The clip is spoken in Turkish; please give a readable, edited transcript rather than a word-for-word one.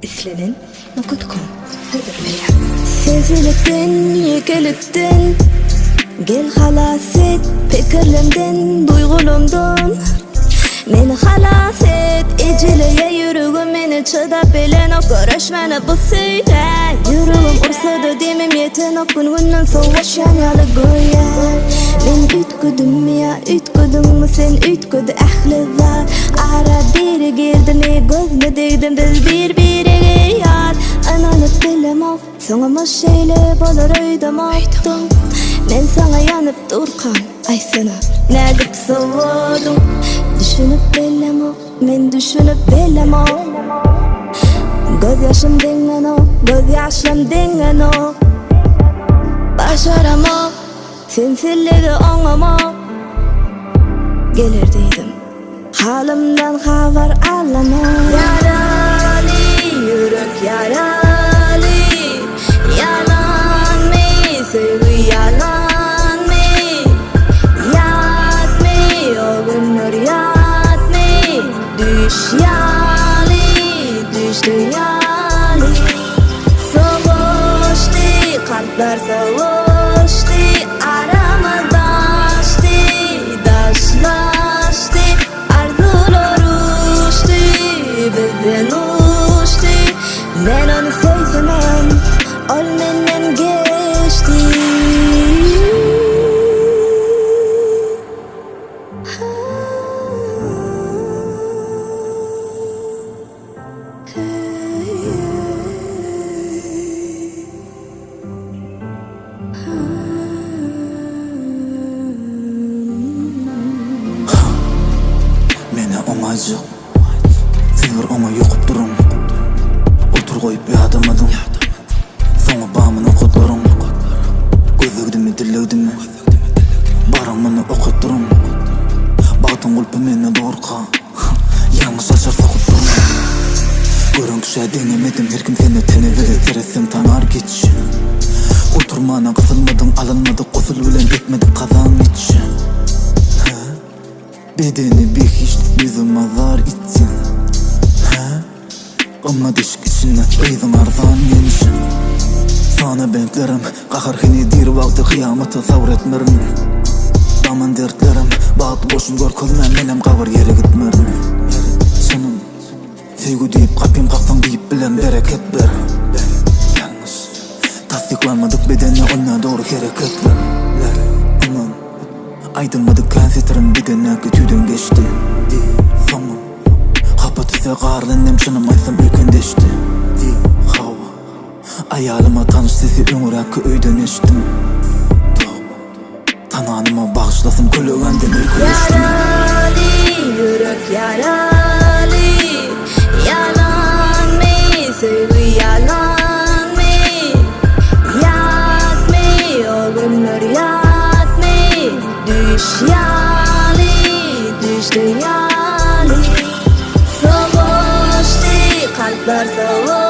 islenen.com Sezilikten, yekelikten gel halas et pikirlemden, duygulumdan meni halas et. Ecileye yüreğim meni çıdap bilen o görüşmeni bu söyle. Yüreğim ursa da demem yeten o gün soğuş yanyalı goyar. Men ütgüdüm ya, ütgüdüm mü sen ütgüdü ahlizar. Ara biri girdim gözüme değdim biz birbirine yar. Ananıp bilemem sonumuz şeyle bolur öydemektim. Men sana yanıp durkan ay sana ne gıp savurdum. Düşünüp bilemem, men düşünüp bilemem. Göz yaşım dingen o, göz yaşım dingen o. Başaramam, sensizliği anlamam. Gelirdiydim, halimden haber alamam. Yaralı yürek yaralı, yalan mı sevgi yalan mı? Yat mı o günler yat mı? Düş yalı, düştü yalı. Soğuştu kalpler soğuştu, aramızdaştı, daşlaştı. Arzular uçtu, bizden uçtu. Ben onu sevsemem, ol menden geçti. Mene oňajyk, siz bir oňa ýokup durun. Otur goýup ýadamadyň, soňa bamyny okutlaryň. Gözlegdimi, dillegdimi, baramyny okuturum. Bagtyň gulpy meni dorka, ýalňyş açar sokup durun. Görün kişe deňemedim, her kim seni tene verir, teresem tanar geç. Oturmana kısılmadyň, alınmadyk, gosul bilen etmedik kazan iç. Bedeni bir hiç yüzüm azar içsin. Ama dişk içine öýdüň arzan genişin. Sana benklerim kahırhini dir vakti kıyamata savretmerin. Daman dertlerim bağıt boşun gör kölmen menem kavur yere gitmerin. Canım sevgi deyip kapyım kaksan deyip bilen bereket ber. Yalnız tasdiklanmadık bedeni ona doğru hareket ver. Aman aydınmadık kansetlerim bedene kötüden geçti. Sonum kapatırsa qarlannem şanım aysam ülkendeşti. Hava ayalıma tanış sesi öňüräki öýden eşitdim. Tananyma bagışlasym kölөгenden öýkeleşdim. Yaralı yürek yaralı, yalan mı sevgi yalan mı? Yat mı o günler yat mı? Düş yalı, düştü yalı. Soğuştu kalpler soğuştu.